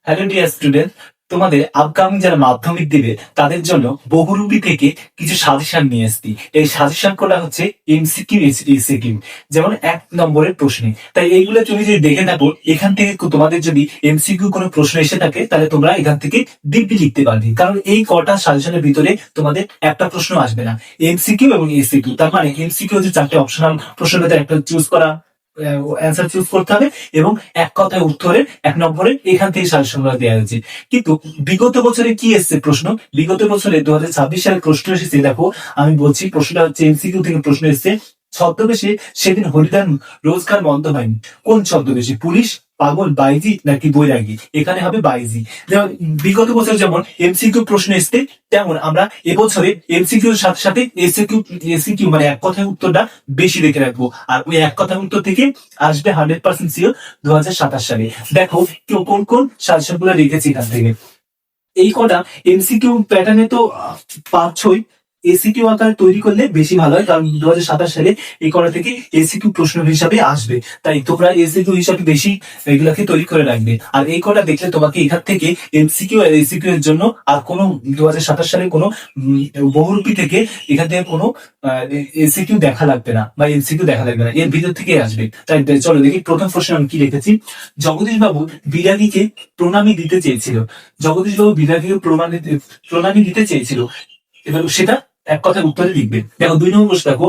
Hello dear student, তোমাদের upcoming যারা মাধ্যমিক দিবে তাদের জন্য বহুরূপী থেকে কিছু সাজেশন নিয়ে এসেছি। এই সাজেশন গুলো হচ্ছে এমসিকিউ এসিকিউ, যেমন 1 নম্বরের প্রশ্নে। তাই এইগুলো তুমি যদি দেখে থাকো, এখান থেকে তোমাদের যদি এমসিকিউ কোনো প্রশ্ন এসে থাকে তাহলে তোমরা এখান থেকে দিব্যি লিখতে পারবে, কারণ এই কটা সাজেশনের ভিতরে তোমাদের একটা প্রশ্ন আসবে না। এমসিকিউ এবং এসিকিউ, তার মানে এমসিকিউ হচ্ছে 4টে অপশনাল প্রশ্নের ভেতরে একটা চুজ করা, অ্যান্সার চুজ করতে হবে, এবং এক কথায় উত্তরের 1 নম্বরে এখান থেকে সাজেশন গুলো দেওয়া হয়েছে। কিন্তু বিগত বছরে কি এসছে প্রশ্ন? বিগত বছরে 2026 সালে প্রশ্ন এসেছে, দেখো আমি বলছি, প্রশ্নটা হচ্ছে এমসিকিউ থেকে প্রশ্ন এসেছে। ছদ্মবেশে সেদিন হরিদান রোজগার বন্ধ হয়নি। কোন ছদ্মবেশে? পুলিশ, পাগল, বাইজি নাকি বৈরাগী? এখানে হবে বাইজি। যেমন বিগত বছর যেমন এমসিকিউ প্রশ্ন এসছে, তেমন আমরা এবছরে এমসিকিউ এর সাথে সাথে এসিকিউ মানে এক কথায় উত্তরটা বেশি রেখে রাখবো। আর ওই এক কথায় উত্তর থেকে আসবে 100% শিওর 2027 সালে। দেখো কোন কোন সাজেশন গুলো রেখেছি এখান থেকে। এই কটা এমসিকিউ প্যাটার্নে তো পাচ্ছই, এসিকিউ আকারে তৈরি করলে বেশি ভালো হয়, কারণ 2027 সালে এই কটা থেকে এসিকিউ প্রশ্ন হিসাবে আসবে। তাই তোমরা এসিকিউ হিসাবে বেশি এগুলাকে তৈরি করে রাখবে। আর এই কটা দেখলে তোমাকে এখান থেকে এমসিকিউ আর এসিকিউ এর জন্য আর কোনো 2027 সালে কোনো বহুরূপী থেকে এখান থেকে কোনো এসিকিউ দেখা লাগবে না বা এমসিকিউ দেখা লাগবে না, এর ভিতর থেকে আসবে। তাই চলো দেখি প্রথম প্রশ্ন আমি কি লিখেছি। জগদীশ বাবু বিরাগীকে প্রণামী দিতে চেয়েছিল। জগদীশ বাবু বিরাগীকে প্রণামী দিতে চেয়েছিল, এবার সেটা এক কথায় উত্তরে লিখবে। দেখো 2 নম্বর প্রশ্ন, দেখো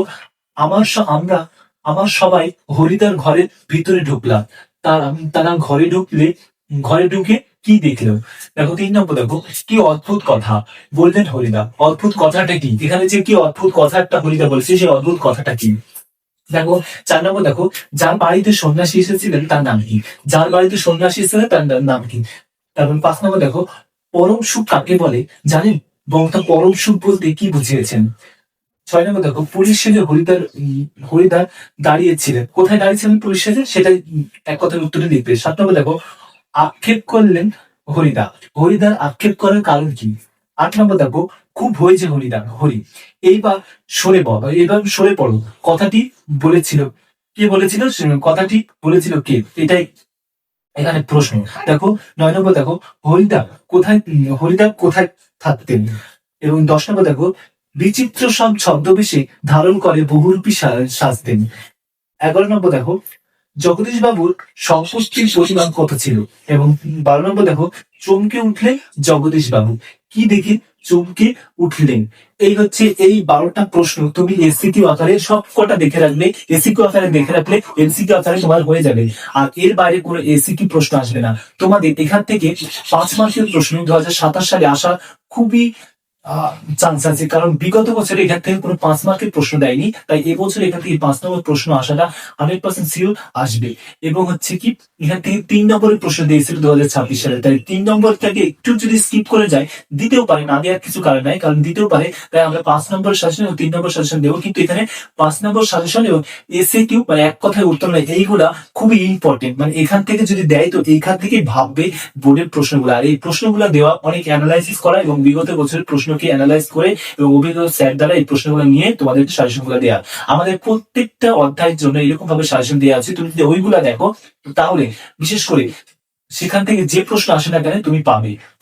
আমার সবাই হরিদার ঘরের ভিতরে ঢুকলাম, তারা ঘরে ঢুকে কি দেখলো? দেখো 3 নম্বর, দেখো কি অদ্ভুত কথা বললেন হরিদা। অদ্ভুত কথাটা কি? এখানে যে কি অদ্ভুত কথা একটা হরিদা বলছে, সেই অদ্ভুত কথাটা কি? দেখো 4 নম্বর, দেখো যার বাড়িতে সন্ন্যাসী এসেছিলেন তার নাম কি? যার বাড়িতে সন্ন্যাসী এসেছিলেন তার নাম কি? তারপর 5 নম্বর, দেখো পরম সুখ কাকে বলে জানেন? বক্তা পরম সুখ বলতে কি বুঝিয়েছেন? 6 নম্বর, দেখো পুলিশ সেজে হরিদার দাঁড়িয়েছিলেন। কোথায় দাঁড়িয়েছিলেন পুলিশ সেজে? সেটাই এক কথার উত্তরে লিখবে। 7 নম্বর, দেখো আক্ষেপ করলেন হরিদা। হরিদার আক্ষেপ করার কারণ কি? 8 নম্বর, দেখো খুব হয়েছে হরি, এইবার এইবার সরে পড়ো, কথাটি বলেছিল কে? বলেছিল কথাটি বলেছিল কে? এটাই এখানে প্রশ্ন। দেখো 9 নম্বর, দেখো হরিদা কোথায় থাকতেন? এবং 10 নম্বর, দেখো বিচিত্র সব ছদ্মবেশে ধারণ করে বহুরূপী সাজতেন। 11 নম্বর, দেখো জগদীশ বাবুর সম্পত্তির পরিমাণ কত ছিল? এবং 12 নম্বর, দেখো চমকে উঠলেন জগদীশ বাবু, কি দেখে চমকে উঠলেন? এই হচ্ছে এই 12টা প্রশ্ন তুমি এসিকিউ আকারে সব কটা দেখে রাখলে, এসিকিউ আকারে দেখে রাখলে এমসিকিউ আকারে তোমার হয়ে যাবে। আর এর বাইরে কোনো এসিকিউ প্রশ্ন আসবে না। তোমাদের এখান থেকে 5 মার্কের প্রশ্ন 2027 সালে আসা খুবই চান্স আছে, কারণ বিগত বছরে এখান থেকে কোনো 5 মার্কের প্রশ্ন দেয়নি। তাই এবছর এখান থেকে 5 নম্বর প্রশ্ন আসাটা 100% শিওর আসবে। এবং হচ্ছে কি, এখান থেকে 3 নম্বরের প্রশ্ন দিয়েছিল 2026 সালে। তাই 3 নম্বরটাকে একটু যদি স্কিপ করে যায়, দিতেও পারে, না দেওয়ার কিছু কারণ নাই, কারণ দিতেও পারে। তাই আমরা 5 নম্বর সাজেশন এবং 3 নম্বর সাজেশন দেবো। কিন্তু এখানে 5 নম্বর সাজেশন এবং এসএকিউ মানে এক কথায় উত্তর নয়, এইগুলা খুবই ইম্পর্টেন্ট। মানে এখান থেকে যদি দেয় তো এইখান থেকে ভাববে বোর্ডের প্রশ্নগুলো। আর এই প্রশ্নগুলো দেওয়া অনেক অ্যানালাইসিস করা এবং বিগত বছরের প্রশ্নকে অ্যানালাইজ করে এবং অভিজ্ঞ স্যার দ্বারা এই প্রশ্নগুলো নিয়ে তোমাদের সাজেশন গুলো দেওয়া। আমাদের প্রত্যেকটা অধ্যায়ের জন্য এরকম ভাবে সাজেশন দেওয়া আছে। তুমি যদি ওইগুলা দেখো তাহলে বিশেষ করে সেখান থেকে যে প্রশ্ন আসে না কেন তুমি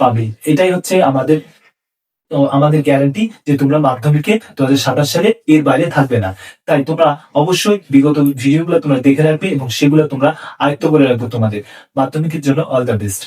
পাবে। এটাই হচ্ছে আমাদের গ্যারান্টি যে তোমরা মাধ্যমিকে 2027 সালে এর বাইরে থাকবে না। তাই তোমরা অবশ্যই বিগত ভিডিওগুলো তোমরা দেখে রাখবে এবং সেগুলো তোমরা আয়ত্ত করে রাখবে তোমাদের মাধ্যমিকের জন্য। All the best.